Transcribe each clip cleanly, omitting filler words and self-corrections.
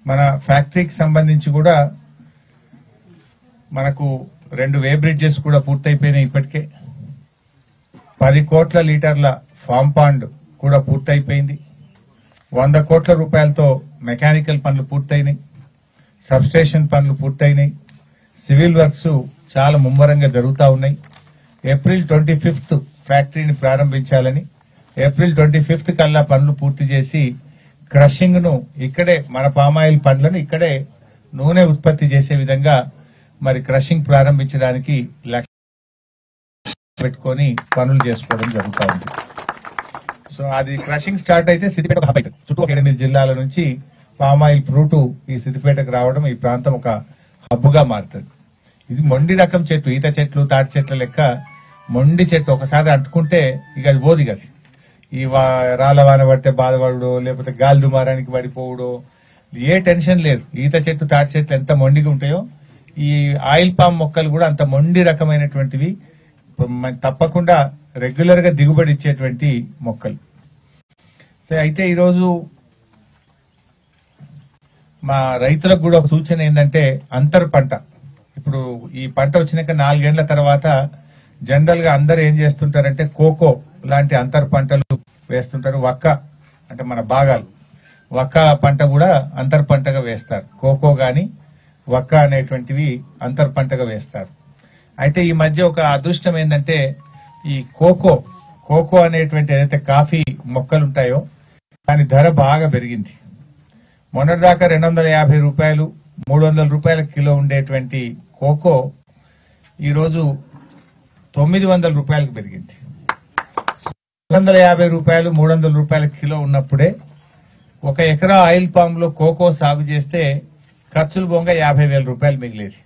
మన ఫ్యాక్టరీకి సంబంధించి కూడా మనకు 2 వే బ్రిడ్జెస్ కూడా పూర్తయిపోయినాయి. ఇప్పటికే 10 కోట్ల లీటర్ల ఫామ్ పాండ్ కూడా పూర్తయిపోయింది. 100 కోట్ల రూపాయలతో మెకానికల్ పనులు పూర్తయినాయి. సబ్స్టేషన్ పనులు పూర్తయినాయి. సివిల్ వర్క్స్ చాలా ముమ్మరంగా జరుగుతూ ఉన్నాయి. ఏప్రిల్ 25th ఫ్యాక్టరీని ప్రారంభించాలని, ఏప్రిల్ 25th కల్లా పనులు పూర్తి చేసి క్రషింగ్ ను ఇక్కడే మన పామాయిల్ పండ్లను ఇక్కడే నూనె ఉత్పత్తి చేసే విధంగా మరి క్రషింగ్ ప్రారంభించడానికి లక్ష్యం పెట్టుకొని పనులు చేసుకోవడం జరుగుతూ ఉంది. సో అది క్రషింగ్ స్టార్ట్ అయితే సిద్దిపేట హబ్ అవుతుంది. చుట్టూ 8 జిల్లాల నుంచి పామాయిల్ ఫ్రూట్ ఈ సిద్దిపేటకు రావడం, ఈ ప్రాంతం ఒక హబ్ గా మారుతుంది. ఇది మొండి రకం చెట్టు, ఈత చెట్లు, తాటి చెట్ల లెక్క మొండి చెట్టు. ఒకసారి అంటుకుంటే ఇక అది పోదు. కదా ఈ రాళ్ళ వాన పడితే బాధపడో, లేకపోతే గాలి దుమారానికి పడిపోవడో ఏ టెన్షన్ లేదు. ఈత చెట్టు, తాటి చెట్లు ఎంత మొండిగా ఉంటాయో ఈ ఆయిల్ పామ్ మొక్కలు కూడా అంత మొండి రకమైనటువంటివి, తప్పకుండా రెగ్యులర్ గా దిగుబడి ఇచ్చేటువంటి మొక్కలు. సో అయితే ఈరోజు మా రైతులకు కూడా ఒక సూచన ఏంటంటే అంతర్ పంట. ఇప్పుడు ఈ పంట వచ్చినాక 4 ఏళ్ల తర్వాత జనరల్ గా అందరు ఏం చేస్తుంటారంటే కోకో లాంటి అంతర్ పంటలు వేస్తుంటారు. వక్క అంటే మన భాగాలు వక్క పంట కూడా అంతర్ పంటగా వేస్తారు. కోకో గాని వక్క అనేటువంటివి అంతర్ పంటగా వేస్తారు. అయితే ఈ మధ్య ఒక అదృష్టం ఏంటంటే ఈ కోకో అనేటువంటి ఏదైతే కాఫీ మొక్కలు ఉంటాయో దాని ధర బాగా పెరిగింది. మొన్నటిదాకా 250 రూపాయలు 300 రూపాయల కిలో ఉండేటువంటి కోకో ఈరోజు 900 రూపాయలకు పెరిగింది. 250 రూపాయలు 300 రూపాయల కిలో ఉన్నప్పుడే 1 ఎకరా ఆయిల్ పామ్ లో కోకో సాగు చేస్తే ఖర్చులు బొంగ 50,000 రూపాయలు మిగిలేది.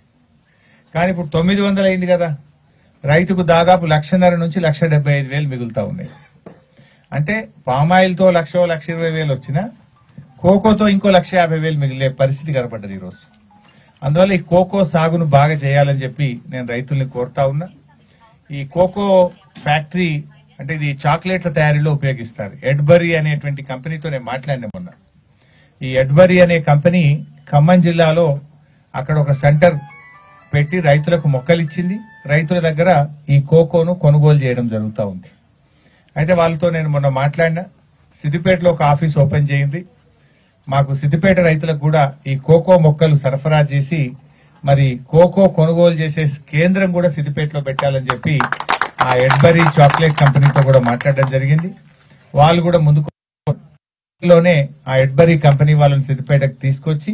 కానీ ఇప్పుడు 900 అయింది కదా, రైతుకు దాదాపు 1,50,000 నుంచి 1,75,000 మిగులుతా ఉన్నాయి. అంటే పామాయిల్ తో 1,20,000 వచ్చినా కోకోతో ఇంకో 1,50,000 మిగిలే పరిస్థితి కనపడ్డది ఈరోజు. అందువల్ల ఈ కోకో సాగును బాగా చేయాలని చెప్పి నేను రైతుల్ని కోరుతా ఉన్నా. ఈ కోకో ఫ్యాక్టరీ అంటే ఇది చాక్లెట్ల తయారీలో ఉపయోగిస్తారు. ఎడ్బరీ అనేటువంటి కంపెనీతో నేను మాట్లాడినా మొన్న. ఈ ఎడ్బరీ అనే కంపెనీ ఖమ్మం జిల్లాలో అక్కడ ఒక సెంటర్ పెట్టి రైతులకు మొక్కలు ఇచ్చింది. రైతుల దగ్గర ఈ కోకోను కొనుగోలు చేయడం జరుగుతూ ఉంది. అయితే వాళ్ళతో నేను మొన్న మాట్లాడినా. సిద్దిపేటలో ఒక ఆఫీస్ ఓపెన్ చేయింది. మాకు సిద్దిపేట రైతులకు కూడా ఈ కోకో మొక్కలు సరఫరా చేసి మరి కోకో కొనుగోలు చేసే కేంద్రం కూడా సిద్దిపేటలో పెట్టాలని చెప్పి ఆ ఎడ్బరీ చాక్లెట్ కంపెనీతో కూడా మాట్లాడడం జరిగింది. వాళ్ళు కూడా ముందులోనే ఆ ఎడ్బరీ కంపెనీ వాళ్ళని సిద్దిపేటకు తీసుకొచ్చి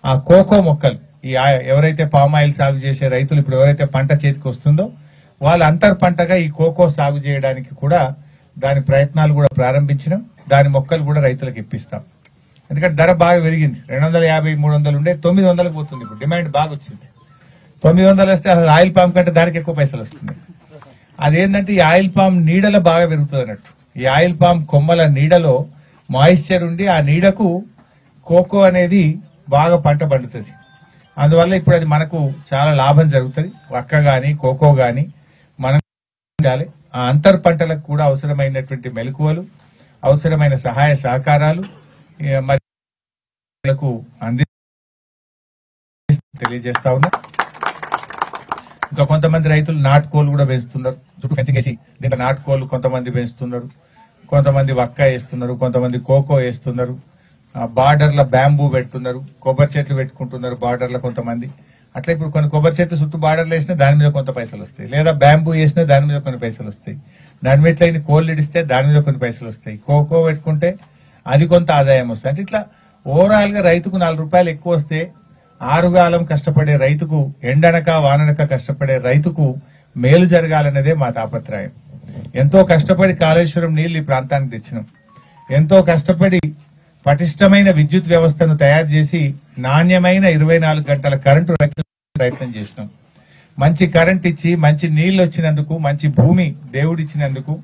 ఆ కోకో మొక్కలు ఈ ఎవరైతే పామ్ ఆయిల్ సాగు చేసే రైతులు ఇప్పుడు ఎవరైతే పంట చేతికి వస్తుందో వాళ్ళ అంతర్ పంటగా ఈ కోకో సాగు చేయడానికి కూడా దాని ప్రయత్నాలు కూడా ప్రారంభించినాం. దాని మొక్కలు కూడా రైతులకు ఇప్పిస్తాం. ఎందుకంటే ధర బాగా పెరిగింది. 250, 300 ఉండే 900కు పోతుంది. ఇప్పుడు డిమాండ్ బాగా వచ్చింది. 900 వస్తే అసలు ఆయిల్ పామ్ కంటే దానికి ఎక్కువ పైసలు వస్తుంది. అదేంటంటే ఈ ఆయిల్ పామ్ నీడలో బాగా పెరుగుతుంది అన్నట్టు. ఈ ఆయిల్ పామ్ కొమ్మల నీడలో మాయిశ్చర్ ఉండి ఆ నీడకు కోకో అనేది బాగా పంట పండుతుంది. అందువల్ల ఇప్పుడు అది మనకు చాలా లాభం జరుగుతుంది. వక్క గాని కోకో గాని మనం ఉండాలి. ఆ అంతర్ పంటలకు కూడా అవసరమైనటువంటి మెలకువలు, అవసరమైన సహాయ సహకారాలు మరి తెలియజేస్తా ఉన్నా. ఇంకా కొంతమంది రైతులు నాటుకోళ్లు కూడా పెంచుతున్నారు. చుట్టూ ఫెన్సింగ్ వేసి దీంట్లో నాటుకోళ్లు కొంతమంది పెంచుతున్నారు, కొంతమంది వక్క వేస్తున్నారు, కొంతమంది కోకో వేస్తున్నారు. బార్డర్ల బ్యాంబూ పెడుతున్నారు, కొబ్బరి చెట్లు పెట్టుకుంటున్నారు బార్డర్ల కొంతమంది. అట్లా ఇప్పుడు కొన్ని కొబ్బరి చెట్లు చుట్టూ బార్డర్లు వేసినా దాని మీద కొంత పైసలు వస్తాయి, లేదా బ్యాంబూ వేసినా దాని మీద కొన్ని పైసలు వస్తాయి. నడిమిట్లైన కోళ్ళు ఇడిస్తే దాని మీద కొన్ని పైసలు వస్తాయి. కోకో పెట్టుకుంటే అది కొంత ఆదాయం వస్తుంది. అంటే ఇట్లా ఓవరాల్ గా రైతుకు 4 రూపాయలు ఎక్కువ వస్తే ఆరుగాలం కష్టపడే రైతుకు, ఎండనక వాననక కష్టపడే రైతుకు మేలు జరగాలన్నదే మా తాపత్రయం. ఎంతో కష్టపడి కాళేశ్వరం నీళ్లు ఈ ప్రాంతానికి తెచ్చినాం. ఎంతో కష్టపడి పటిష్టమైన విద్యుత్ వ్యవస్థను తయారు చేసి నాణ్యమైన 24 గంటల కరెంటు ప్రయత్నం చేసినాం. మంచి కరెంట్ ఇచ్చి మంచి నీళ్లు వచ్చినందుకు, మంచి భూమి దేవుడిచ్చినందుకు,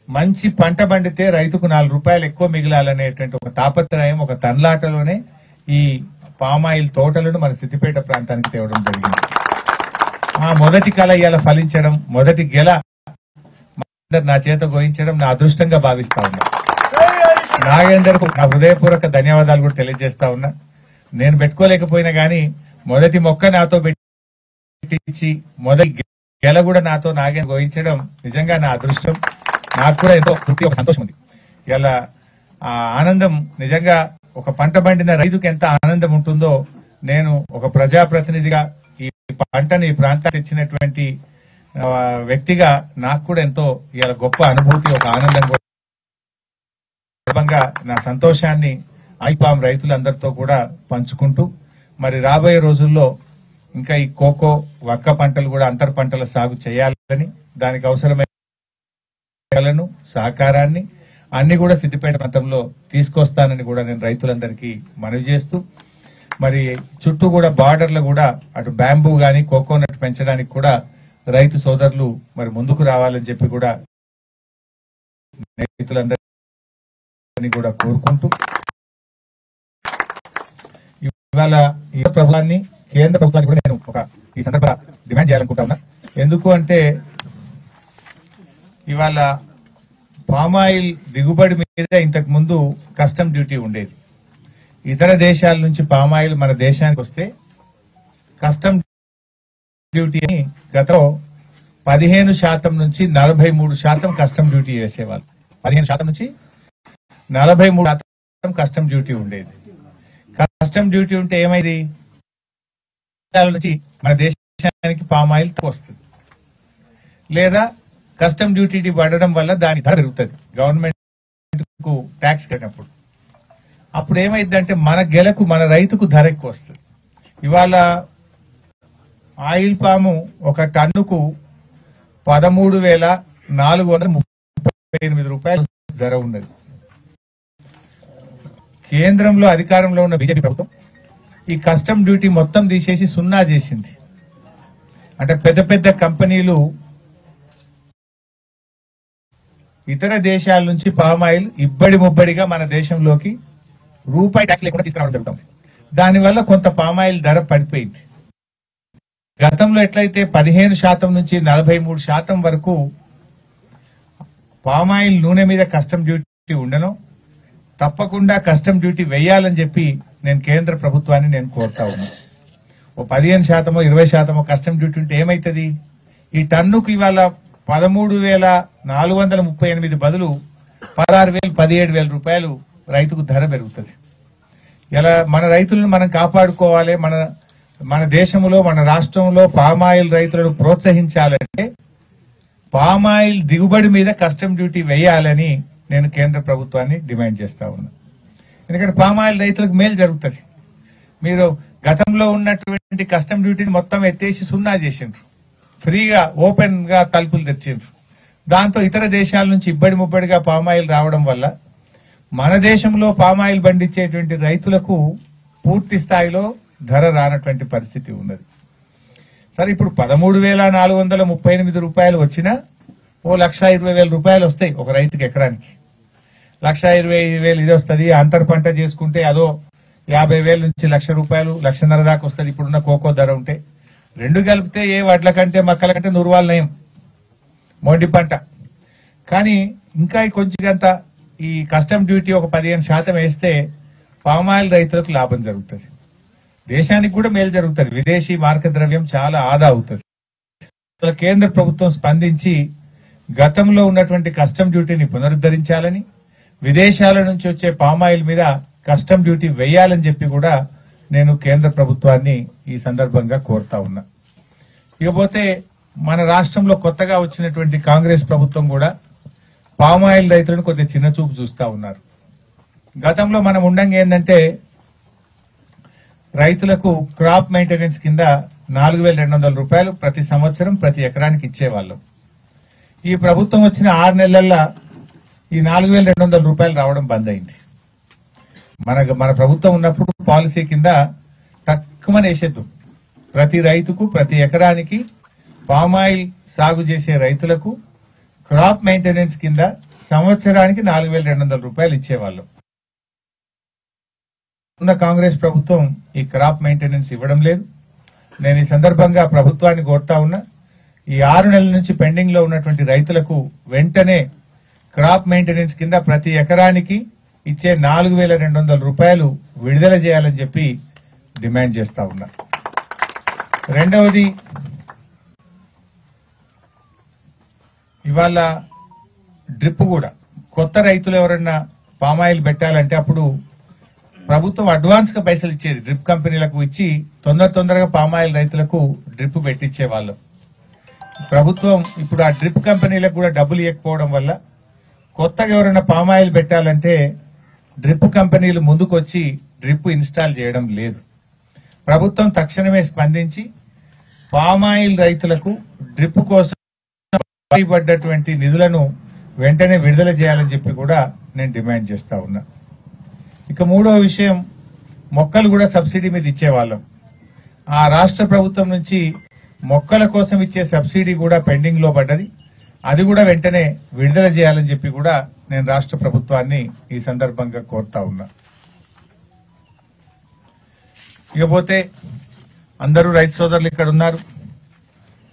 మంచి పంట పండితే రైతుకు 4 రూపాయలు ఎక్కువ మిగిలాలనేటువంటి ఒక తాపత్రయం, ఒక తన్లాటలోనే ఈ పామాయిల్ తోటలను మన సిద్దిపేట ప్రాంతానికి తేవడం జరిగింది. ఆ మొదటి కళ ఇవాళ ఫలించడం, మొదటి గెల నా చేత గోయించడం నా అదృష్టంగా భావిస్తా ఉన్నా. నాగేందర్కు నా హృదయపూర్వక ధన్యవాదాలు కూడా తెలియజేస్తా ఉన్నా. నేను పెట్టుకోలేకపోయినా గానీ మొదటి మొక్క నాతో పెట్టించి మొదటి గెల కూడా నాతో నాగేంద్ర గోయించడం నిజంగా నా అదృష్టం. నాకు కూడా ఎంతో తృప్తి, ఒక సంతోషం ఉంది. ఇలా ఆ ఆనందం నిజంగా ఒక పంట పండిన రైతుకు ఎంత ఆనందం ఉంటుందో, నేను ఒక ప్రజాప్రతినిధిగా ఈ పంటని ఈ ప్రాంతానికి తెచ్చినటువంటి వ్యక్తిగా నాకు కూడా ఎంతో ఇలా గొప్ప అనుభూతి, ఒక ఆనందం కూడా. నా సంతోషాన్ని ఐపామ్ రైతులందరితో కూడా పంచుకుంటూ మరి రాబోయే రోజుల్లో ఇంకా ఈ కోకో వక్క పంటలు కూడా అంతర పంటల సాగు చేయాలని, దానికి అవసరమైన సహకారాన్ని అన్ని కూడా సిద్దిపేట ప్రాంతంలో తీసుకొస్తానని కూడా నేను రైతులందరికీ మనవి చేస్తూ, మరి చుట్టూ కూడా బార్డర్లు కూడా అటు బ్యాంబూ గాని కోకోనట్ పెంచడానికి కూడా రైతు సోదరులు మరి ముందుకు రావాలని చెప్పి కూడా రైతులందరినీ కూడా కోరుకుంటూ, ఇవాళ ఈ ప్రభుత్వాన్ని కేంద్ర ప్రభుత్వాన్ని కూడా నేను ఒక ఈ సందర్భంగా డిమాండ్ చేయాలనుకుంటా ఉన్నా. ఎందుకు అంటే ఇవాళ పామాయిల్ దిగుబడి మీద ఇంతకు ముందు కస్టమ్ డ్యూటీ ఉండేది. ఇతర దేశాల నుంచి పామాయిల్ మన దేశానికి వస్తే కస్టమ్ డ్యూటీని గతంలో 15% నుంచి 43% కస్టమ్ డ్యూటీ వేసేవాళ్ళు. 15% నుంచి 43% కస్టమ్ డ్యూటీ ఉండేది. కస్టమ్ డ్యూటీ ఉంటే ఏమైంది, నుంచి మన దేశానికి పామాయిల్ వస్తుంది, లేదా కస్టమ్ డ్యూటీ పడడం వల్ల దాని ధర పెరుగుతుంది గవర్నమెంట్ కు ట్యాక్స్ కట్టినప్పుడు. అప్పుడు ఏమైందంటే మన గెలకు మన రైతుకు ధర ఎక్కువ వస్తుంది. ఇవాళ ఆయిల్ పాము ఒక టన్నుకు 13,438 రూపాయలు ధర ఉన్నది. కేంద్రంలో అధికారంలో ఉన్న బీజేపీ ప్రభుత్వం ఈ కస్టమ్ డ్యూటీ మొత్తం తీసేసి సున్నా చేసింది. అంటే పెద్ద పెద్ద కంపెనీలు ఇతర దేశాల నుంచి పామాయిల్ ఇబ్బడి ముబ్బడిగా మన దేశంలోకి రూపాయి ట్యాక్స్ లేకుండా తీసుకురావడం జరుగుతుంది. దానివల్ల కొంత పామాయిల్ ధర పడిపోయింది. గతంలో ఎట్లయితే 15% నుంచి 43% వరకు పామాయిల్ నూనె మీద కస్టమ్ డ్యూటీ ఉండను, తప్పకుండా కస్టమ్ డ్యూటీ వేయాలని చెప్పి నేను కేంద్ర ప్రభుత్వాన్ని నేను కోరుతా ఉన్నాను. ఓ 15% 20% కస్టమ్ డ్యూటీ ఉంటే ఏమైతుంది, ఈ టన్నుకు ఇవాళ 13,438 బదులు 16,000 17,000 రూపాయలు రైతుకు ధర పెరుగుతుంది. ఇలా మన రైతులను మనం కాపాడుకోవాలి. మన దేశంలో మన రాష్ట్రంలో పామాయిల్ రైతులను ప్రోత్సహించాలంటే పామాయిల్ దిగుబడి మీద కస్టమ్ డ్యూటీ వేయాలని నేను కేంద్ర ప్రభుత్వాన్ని డిమాండ్ చేస్తా ఉన్నా. ఎందుకంటే పామాయిల్ రైతులకు మేలు జరుగుతుంది. మీరు గతంలో ఉన్నటువంటి కస్టమ్ డ్యూటీని మొత్తం ఎత్తేసి సున్నా చేసిండ్రు, ఫ్రీగా ఓపెన్ గా తలుపులు తెచ్చిండ్రు. దాంతో ఇతర దేశాల నుంచి ఇబ్బడి ముబ్బడిగా పామాయిల్ రావడం వల్ల మన దేశంలో పామాయిల్ పండించేటువంటి రైతులకు పూర్తి స్థాయిలో ధర రానటువంటి పరిస్థితి ఉన్నది. సరే, ఇప్పుడు 13,438 రూపాయలు వచ్చినా ఓ 1,20,000 రూపాయలు వస్తాయి ఒక రైతుకి ఎకరానికి. 1,25,000 ఇది వస్తుంది. అంతర్ పంట చేసుకుంటే అదో 50,000 నుంచి 1,00,000 రూపాయలు 1,50,000 దాకా వస్తుంది ఇప్పుడున్న కోకో ధర ఉంటే. రెండు కలిపితే ఏ వడ్ల కంటే మక్కల కంటే నూరువాళ్ళు నయం మొండి పంట. కానీ ఇంకా కొంచెంత ఈ కస్టమ్ డ్యూటీ ఒక 15% వేస్తే పామాయిల్ రైతులకు లాభం జరుగుతుంది, దేశానికి కూడా మేలు జరుగుతుంది, విదేశీ మార్క ద్రవ్యం చాలా ఆదా అవుతుంది. కేంద్ర ప్రభుత్వం స్పందించి గతంలో ఉన్నటువంటి కస్టమ్ డ్యూటీని పునరుద్ధరించాలని, విదేశాల నుంచి వచ్చే పామాయిల్ మీద కస్టమ్ డ్యూటీ వేయాలని చెప్పి కూడా నేను కేంద్ర ప్రభుత్వాన్ని ఈ సందర్భంగా కోరుతా ఉన్నా. ఇకపోతే మన రాష్ట్రంలో కొత్తగా వచ్చినటువంటి కాంగ్రెస్ ప్రభుత్వం కూడా పామాయిల్ రైతులను కొద్దిగా చిన్న చూపు చూస్తా ఉన్నారు. గతంలో మనం ఉండంగా ఏంటంటే రైతులకు క్రాప్ మెయింటెనెన్స్ కింద 4,200 రూపాయలు ప్రతి సంవత్సరం ప్రతి ఎకరానికి ఇచ్చేవాళ్ళం. ఈ ప్రభుత్వం వచ్చిన 6 నెలల్లో ఈ 4,200 రూపాయలు రావడం బంద్ అయింది. మన ప్రభుత్వం ఉన్నప్పుడు పాలసీ కింద తక్కువని వేసేద్దు, ప్రతి రైతుకు ప్రతి ఎకరానికి పామాయిల్ సాగు చేసే రైతులకు క్రాప్ మెయింటెనెన్స్ కింద సంవత్సరానికి 4,200 రూపాయలు ఇచ్చేవాళ్ళం. ఉన్న కాంగ్రెస్ ప్రభుత్వం ఈ క్రాప్ మెయింటెనెన్స్ ఇవ్వడం లేదు. నేను ఈ సందర్భంగా ప్రభుత్వాన్ని కోరుతా ఉన్నా, ఈ 6 నెలల నుంచి పెండింగ్ లో ఉన్నటువంటి రైతులకు వెంటనే క్రాప్ మెయింటెనెన్స్ కింద ప్రతి ఎకరానికి ఇచ్చే 4,200 రూపాయలు విడుదల చేయాలని చెప్పి డిమాండ్ చేస్తా ఉన్నా. రెండవది, ఇవాళ డ్రిప్ కూడా కొత్త రైతులు ఎవరన్నా పామాయిల్ పెట్టాలంటే అప్పుడు ప్రభుత్వం అడ్వాన్స్ గా పైసలు ఇచ్చేది, డ్రిప్ కంపెనీలకు ఇచ్చి తొందరగా పామాయిల్ రైతులకు డ్రిప్ పెట్టించే వాళ్ళం. ప్రభుత్వం ఇప్పుడు ఆ డ్రిప్ కంపెనీలకు కూడా డబ్బులు ఇవ్వకపోవడం వల్ల కొత్తగా ఎవరైనా పామాయిల్ పెట్టాలంటే డ్రిప్ కంపెనీలు ముందుకొచ్చి డ్రిప్ ఇన్స్టాల్ చేయడం లేదు. ప్రభుత్వం తక్షణమే స్పందించి పామాయిల్ రైతులకు డ్రిప్ కోసం పడ్డటువంటి నిధులను వెంటనే విడుదల చేయాలని చెప్పి కూడా నేను డిమాండ్ చేస్తా ఉన్నా. ఇక మూడో విషయం, మొక్కలు కూడా సబ్సిడీ మీద ఇచ్చేవాళ్ళం. ఆ రాష్ట్ర ప్రభుత్వం నుంచి మొక్కల కోసం ఇచ్చే సబ్సిడీ కూడా పెండింగ్ లో పడ్డది. అది కూడా వెంటనే విడుదల చేయాలని చెప్పి కూడా నేను రాష్ట్ర ప్రభుత్వాన్ని ఈ సందర్భంగా కోరుతా ఉన్నా. ఇకపోతే అందరూ రైతు సోదరులు ఇక్కడ ఉన్నారు.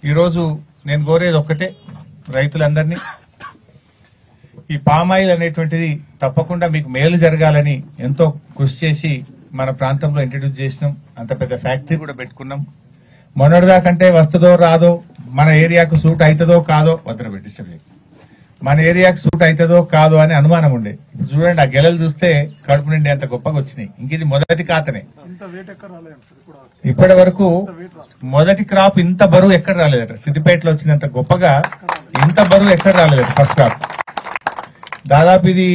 ఈరోజు నేను కోరేది ఒక్కటే, రైతులందరినీ ఈ పామాయిల్ అనేటువంటిది తప్పకుండా మీకు మేలు జరగాలని ఎంతో కృషి చేసి మన ప్రాంతంలో ఇంట్రడ్యూస్ చేసినాం. అంత పెద్ద ఫ్యాక్టరీ కూడా పెట్టుకున్నాం. మొన్నటిదాకంటే వస్తుందో రాదో, మన ఏరియాకు సూట్ అవుతుందో కాదో, మన ఏరియాకు సూట్ అవుతుందో కాదో అని అనుమానం ఉండే. ఇప్పుడు చూడండి, ఆ గెలలు చూస్తే కడుపు నిండి అంత గొప్పగా వచ్చినాయి. ఇంక ఇది మొదటి ఖాతనే. ఇప్పటి వరకు మొదటి క్రాప్ ఇంత బరువు ఎక్కడ రాలేదట. సిద్దిపేటలో వచ్చినంత గొప్పగా ఇంత బరువు ఎక్కడ రాలేదట. ఫస్ట్ క్రాప్ దాదాపు ఇది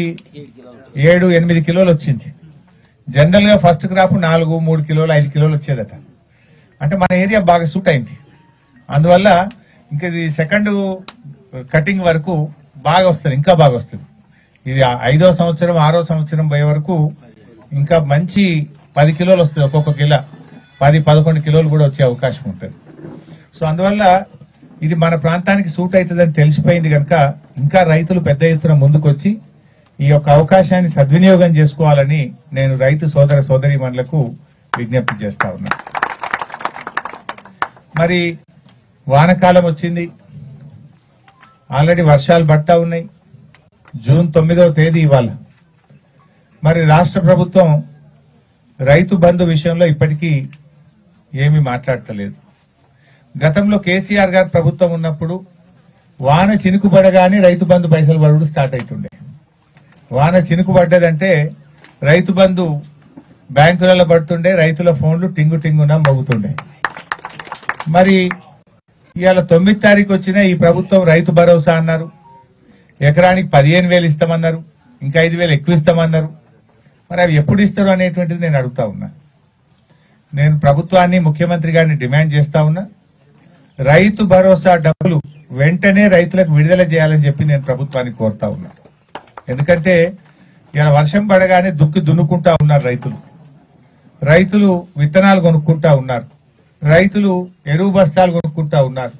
7-8 కిలోలు వచ్చింది. జనరల్ గా ఫస్ట్ క్రాప్ 4-3 కిలోలు 5 కిలోలు వచ్చేదట. అంటే మన ఏరియా బాగా సూట్ అయింది. అందువల్ల ఇంకా ఇది సెకండ్ కటింగ్ వరకు బాగా వస్తుంది, ఇంకా బాగా వస్తుంది. ఇది 5వ సంవత్సరం 6వ సంవత్సరం పోయే వరకు ఇంకా మంచి 10 కిలోలు వస్తుంది. ఒక్కొక్క కిలో 10-11 కిలోలు కూడా వచ్చే అవకాశం ఉంటుంది. సో అందువల్ల ఇది మన ప్రాంతానికి సూట్ అవుతుందని తెలిసిపోయింది కనుక ఇంకా రైతులు పెద్ద ఎత్తున ముందుకొచ్చి ఈ యొక్క అవకాశాన్ని సద్వినియోగం చేసుకోవాలని నేను రైతు సోదర సోదరీమణులకు విజ్ఞప్తి చేస్తా ఉన్నా. మరి వానకాలం వచ్చింది, ఆల్రెడీ వర్షాలు పడతా ఉన్నాయి. జూన్ 9వ తేదీ ఇవాళ. మరి రాష్ట్ర ప్రభుత్వం రైతు బంధు విషయంలో ఇప్పటికీ ఏమీ మాట్లాడతలేదు. గతంలో కేసీఆర్ గారు ప్రభుత్వం ఉన్నప్పుడు వాన చినుకుపడగానే రైతు బంధు పైసలు పడుడు స్టార్ట్ అవుతుండే. వాన చినుకుపడ్డదంటే రైతు బంధు బ్యాంకులలో పడుతుండే, రైతుల ఫోన్లు టింగు టింగున మోగుతుండే. మరి ఇవాళ 9వ తారీఖు వచ్చిన ఈ ప్రభుత్వం రైతు భరోసా అన్నారు, ఎకరానికి 15,000 ఇస్తామన్నారు, ఇంకా 5,000 ఎక్కువ ఇస్తామన్నారు. మరి అవి ఎప్పుడు ఇస్తారు అనేటువంటిది నేను అడుగుతా ఉన్నా. నేను ప్రభుత్వాన్ని, ముఖ్యమంత్రి గారిని డిమాండ్ చేస్తా ఉన్నా, రైతు భరోసా డబ్బులు వెంటనే రైతులకు విడుదల చేయాలని చెప్పి నేను ప్రభుత్వాన్ని కోరుతా ఉన్నా. ఎందుకంటే ఇలా వర్షం పడగానే దున్నుకుంటా ఉన్నారు రైతులు విత్తనాలు కొనుక్కుంటా ఉన్నారు, రైతులు ఎరువు బస్తాలు కొనుక్కుంటా ఉన్నారు.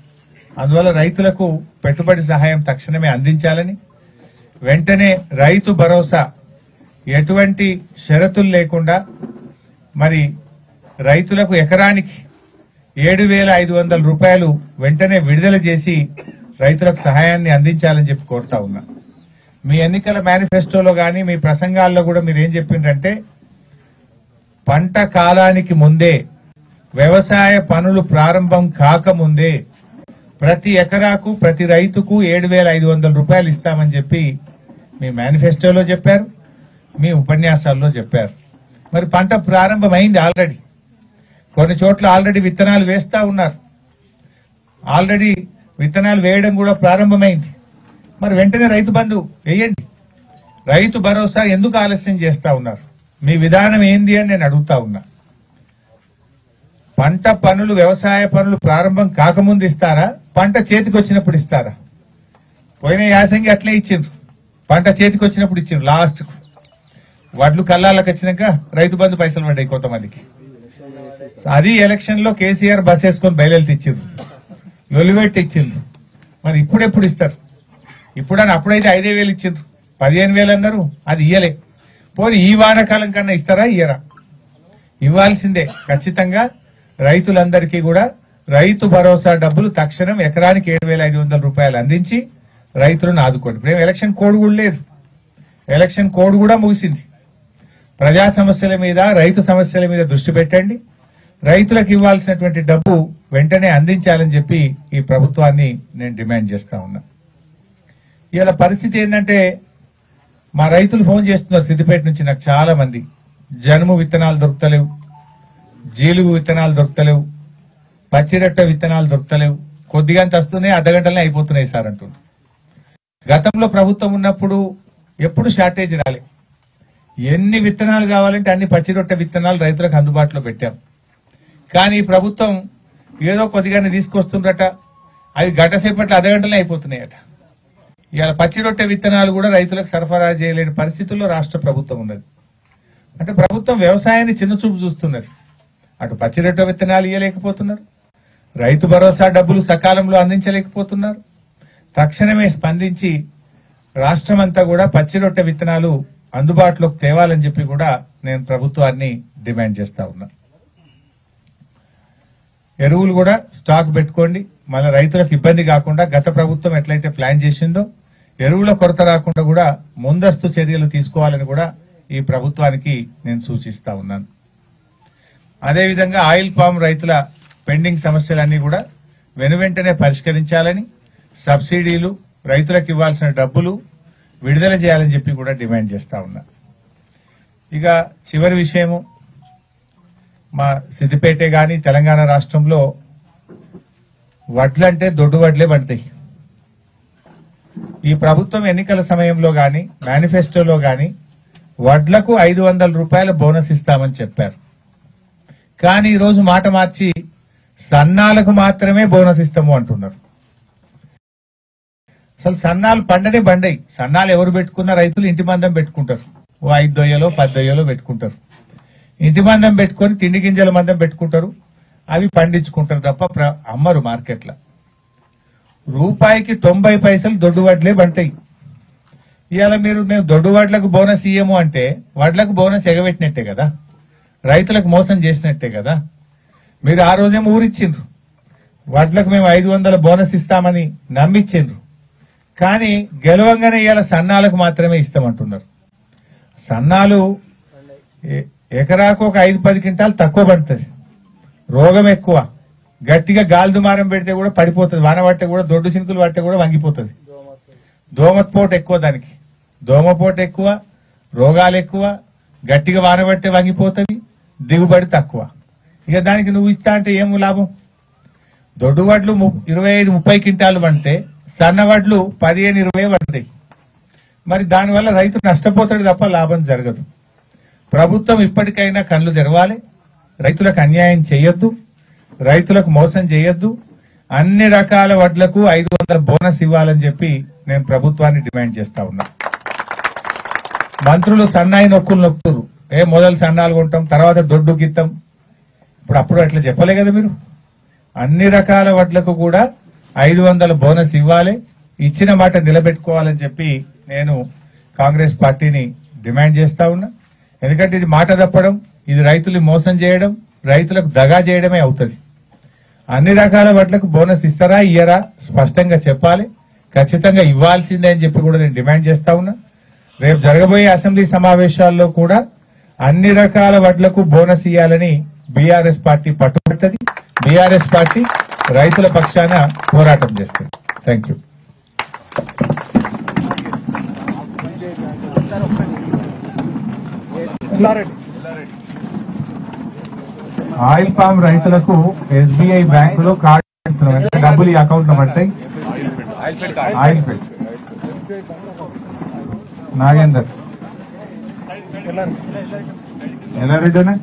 అందువల్ల రైతులకు పెట్టుబడి సహాయం తక్షణమే అందించాలని, వెంటనే రైతు భరోసా ఎటువంటి షరతులు లేకుండా మరి రైతులకు ఎకరానికి 7,500 రూపాయలు వెంటనే విడుదల చేసి రైతులకు సహాయాన్ని అందించాలని చెప్పి కోరుతా ఉన్నా. మీ ఎన్నికల మేనిఫెస్టోలో గాని మీ ప్రసంగాల్లో కూడా మీరేం చెప్పిండ్రంటే పంట కాలానికి ముందే, వ్యవసాయ పనులు ప్రారంభం కాకముందే ప్రతి ఎకరాకు ప్రతి రైతుకు 7,500 రూపాయలు ఇస్తామని చెప్పి మీ మేనిఫెస్టోలో చెప్పారు, మీ ఉపన్యాసాల్లో చెప్పారు. మరి పంట ప్రారంభమైంది ఆల్రెడీ. కొన్ని చోట్ల ఆల్రెడీ విత్తనాలు వేస్తా ఉన్నారు, ఆల్రెడీ విత్తనాలు వేయడం కూడా ప్రారంభమైంది. మరి వెంటనే రైతు బంధు వేయండి. రైతు భరోసా ఎందుకు ఆలస్యం చేస్తా ఉన్నారు? మీ విధానం ఏంది అని నేను అడుగుతా ఉన్నా. పంట పనులు, వ్యవసాయ పనులు ప్రారంభం కాకముందు ఇస్తారా, పంట చేతికి వచ్చినప్పుడు ఇస్తారా? పోయిన యాసంగి అట్లే ఇచ్చిండ్రు, పంట చేతికి వచ్చినప్పుడు ఇచ్చిండ్రు. లాస్ట్ కు వడ్లు కల్లాలకు వచ్చినాక రైతు బంధు పైసలు పడ్డాయి కొంతమందికి. అది ఎలక్షన్ లో కేసీఆర్ బస్ వేసుకొని బయలుదేరి ఇచ్చిండ్రు, లొలివెట్టి ఇచ్చిండ్రు. మరి ఇప్పుడెప్పుడు ఇస్తారు? ఇప్పుడని అప్పుడైతే 5,000 ఇచ్చిండ్రు, 15,000 అన్నారు, అది ఇయ్యలే. పోనీ ఈ వానాకాలం కన్నా ఇస్తారా, ఇయ్యరా? ఇవ్వాల్సిందే ఖచ్చితంగా. రైతులందరికీ కూడా రైతు భరోసా డబ్బులు తక్షణం ఎకరానికి 7,500 రూపాయలు అందించి రైతులను ఆదుకోండి. ఇప్పుడు ఎలక్షన్ కోడ్ కూడా లేదు, ఎలక్షన్ కోడ్ కూడా ముగిసింది. ప్రజా సమస్యల మీద, రైతు సమస్యల మీద దృష్టి పెట్టండి. రైతులకు ఇవ్వాల్సినటువంటి డబ్బు వెంటనే అందించాలని చెప్పి ఈ ప్రభుత్వాన్ని నేను డిమాండ్ చేస్తా ఉన్నా. ఇవాళ పరిస్థితి ఏంటంటే, మా రైతులు ఫోన్ చేస్తున్నారు సిద్దిపేట నుంచి నాకు చాలా మంది. జనుము విత్తనాలు దొరుకుతలేవు, జీలుగు విత్తనాలు దొరుకుతలేవు, పచ్చిరొట్ట విత్తనాలు దొరుకుతలేవు, కొద్దిగంత వస్తున్నాయి, అర్ధగంటలనే అయిపోతున్నాయి సార్ అంటున్నారు. గతంలో ప్రభుత్వం ఉన్నప్పుడు ఎప్పుడు షార్టేజ్ రాలే. ఎన్ని విత్తనాలు కావాలంటే అన్ని పచ్చిరొట్ట విత్తనాలు రైతులకు అందుబాటులో పెట్టాం. కానీ ఈ ప్రభుత్వం ఏదో కొద్దిగానే తీసుకొస్తుందట, అవి గంట సేపట్లో అర్ధగంటలే అయిపోతున్నాయట. ఇవాళ పచ్చిరొట్టె విత్తనాలు కూడా రైతులకు సరఫరా చేయలేని పరిస్థితుల్లో రాష్ట్ర ప్రభుత్వం ఉన్నది. అంటే ప్రభుత్వం వ్యవసాయాన్ని చిన్నచూపు చూస్తున్నది. అటు పచ్చిరొట్టె విత్తనాలు ఇవ్వలేకపోతున్నారు, రైతు భరోసా డబ్బులు సకాలంలో అందించలేకపోతున్నారు. తక్షణమే స్పందించి రాష్ట్రమంతా కూడా పచ్చిరొట్టె విత్తనాలు అందుబాటులోకి తేవాలని చెప్పి కూడా నేను ప్రభుత్వాన్ని డిమాండ్ చేస్తా ఉన్నా. ఎరువులు కూడా స్టాక్ పెట్టుకోండి, మళ్ళీ రైతులకు ఇబ్బంది కాకుండా గత ప్రభుత్వం ఎట్లయితే ప్లాన్ చేసిందో ఎరువుల కొరత రాకుండా కూడా ముందస్తు చర్యలు తీసుకోవాలని కూడా ఈ ప్రభుత్వానికి నేను సూచిస్తా ఉన్నాను. అదేవిధంగా ఆయిల్ పామ్ రైతుల పెండింగ్ సమస్యలన్నీ కూడా వెనువెంటనే పరిష్కరించాలని, సబ్సిడీలు, రైతులకు ఇవ్వాల్సిన డబ్బులు విడుదల చేయాలని చెప్పి కూడా డిమాండ్ చేస్తా ఉన్నా. ఇక చివరి విషయము, మా సిద్దిపేటే గాని తెలంగాణ రాష్ట్రంలో వడ్లంటే దొడ్డు వడ్లే పడతాయి. ఈ ప్రభుత్వం ఎన్నికల సమయంలో గాని మేనిఫెస్టోలో గాని వడ్లకు 500 రూపాయల బోనస్ ఇస్తామని చెప్పారు. కానీ ఈరోజు మాట మార్చి సన్నాలకు మాత్రమే బోనస్ ఇస్తాము అంటున్నారు. అసలు సన్నాలు పండనే బండయి. సన్నాలు ఎవరు పెట్టుకున్నా రైతులు ఇంటి మందం పెట్టుకుంటారు, ఓ 5 దొయ్యలో 10 దొయ్యలో పెట్టుకుంటారు. ఇంటి మందం పెట్టుకొని తిండి గింజల మందం పెట్టుకుంటారు, అవి పండించుకుంటారు తప్ప అమ్మరు మార్కెట్లో. రూపాయికి 90 పైసలు దొడ్డు వడ్లే బంటాయి. ఇవాళ మేము దొడ్డు వడ్లకు బోనస్ ఇయ్యము అంటే వడ్లకు బోనస్ ఎగబెట్టినట్టే కదా, రైతులకు మోసం చేసినట్టే కదా. మీరు ఆ రోజేమో ఊరిచ్చిండ్రు, వడ్లకు మేము 500 బోనస్ ఇస్తామని నమ్మిచ్చిండ్రు. కానీ గెలవంగానే ఇవాళ సన్నాలకు మాత్రమే ఇస్తామంటున్నారు. సన్నాలు ఎకరాకు ఒక 5-10 క్వింటాలు తక్కువ పడుతుంది, రోగం ఎక్కువ, గట్టిగా గాలి దుమారం పెడితే కూడా పడిపోతుంది, వాన పట్టే కూడా దొడ్డు చినుకులు పట్టే కూడా వంగిపోతుంది. దోమపోటు ఎక్కువ, దానికి దోమపోటు ఎక్కువ, రోగాలు ఎక్కువ, గట్టిగా వాన పట్టే వంగిపోతుంది, దిగుబడి తక్కువ. ఇక దానికి నువ్వు ఇస్తా అంటే ఏం లాభం? దొడ్డు వడ్లు 25-30 క్వింటాలు పండితే సన్న వడ్లు 15-20 పడతాయి. మరి దానివల్ల రైతు నష్టపోతాడు తప్ప లాభం జరగదు. ప్రభుత్వం ఇప్పటికైనా కళ్ళు తెరవాలి, రైతులకు అన్యాయం చేయొద్దు, రైతులకు మోసం చేయొద్దు, అన్ని రకాల వడ్లకు 500 బోనస్ ఇవ్వాలని చెప్పి నేను ప్రభుత్వాన్ని డిమాండ్ చేస్తా ఉన్నా. మంత్రులు సన్నాయి నొక్కులు నొక్కుతారు, మొదలు సన్నాలు కొంటాం తర్వాత దొడ్డు గిత్తం. అప్పుడు అట్లా చెప్పలే కదా మీరు. అన్ని రకాల వడ్లకు కూడా 500 బోనస్ ఇవ్వాలి, ఇచ్చిన మాట నిలబెట్టుకోవాలని చెప్పి నేను కాంగ్రెస్ పార్టీని డిమాండ్ చేస్తా ఉన్నా. ఎందుకంటే ఇది మాట తప్పడం, ఇది రైతుల్ని మోసం చేయడం, రైతులకు దగా చేయడమే అవుతుంది. అన్ని రకాల వడ్లకు బోనస్ ఇస్తారా ఇయ్యరా స్పష్టంగా చెప్పాలి, ఖచ్చితంగా ఇవ్వాల్సిందే అని చెప్పి కూడా నేను డిమాండ్ చేస్తా ఉన్నా. రేపు జరగబోయే అసెంబ్లీ సమావేశాల్లో కూడా అన్ని రకాల వడ్లకు బోనస్ ఇవ్వాలని బీఆర్ఎస్ పార్టీ పట్టుబడుతుంది. బీఆర్ఎస్ పార్టీ రైతుల పక్షాన పోరాటం చేస్తుంది. Thank you. ఆయిల్ పామ్ రైతులకు ఎస్బీఐ బ్యాంకులో కార్డు ఇస్తున్నాం, డబ్బులు ఈ అకౌంట్ లో పడతాయి. ఆయిల్ ఫెడ్ నాగేందర్ ఎల్లారెడ్డినా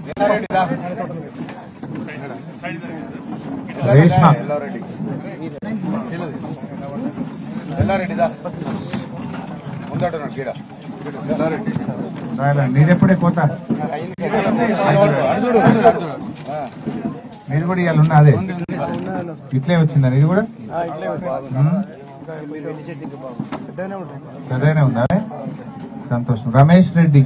రేష్మా నీదెప్పుడే కోత, నీది కూడా ఇవాళ ఉన్నా అదే ఇట్లే వచ్చిందా? నీది కూడా పెద్దగానే ఉందా? సంతోషం. రమేష్ రెడ్డి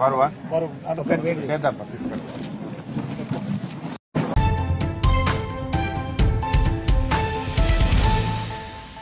వారు చేద్దాం తీసుకెళ్తాం.